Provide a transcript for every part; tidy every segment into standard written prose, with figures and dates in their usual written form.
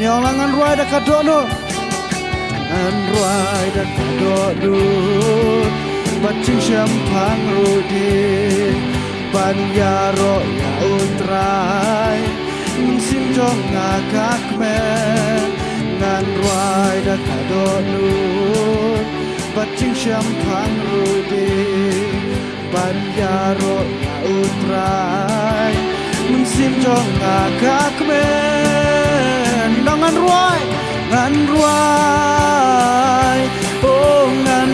nyong langan ruai dak kadono ngan ruai dak kadono bacing syampang rudi banyaro ya utrai sim jong ngakak me ngan ruai dak kadono bacing syampang rudi banyaro ya utrai sim jong ngakak me ngan ruai oh ngan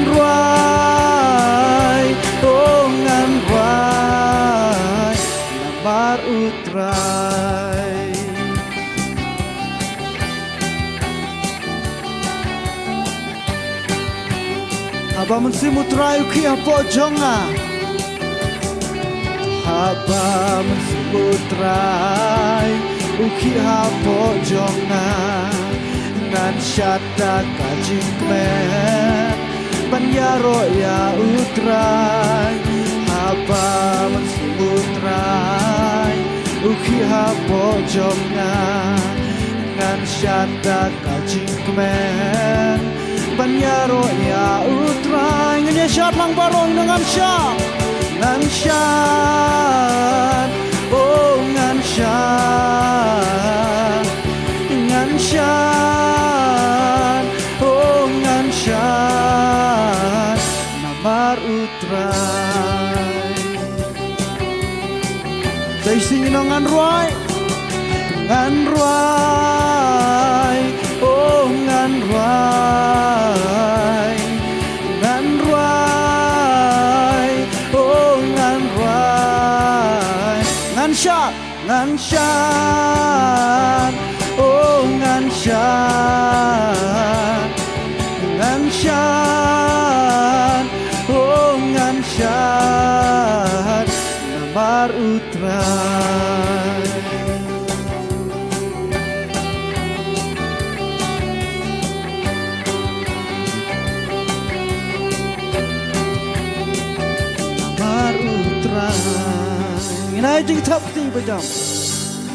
ruai oh ngan ruai lambar utrai aba mensim utrai uki apo jonga aba mensim utrai uki apo jonga ngan syata kajing men banyaro ya utrai aba mensim utrai uki apo jonga ngan syata kajing men banyaro ya utrai nganya syat lang barong dengan syat ngan syat oh ngan syat oh ngan syat namar utrai say sing ngan ruai oh ngan ruai oh ngan ruai ngan syat oh ngan syat oh ngan syat namar utrai namar utrai ngai jing thap ti bajam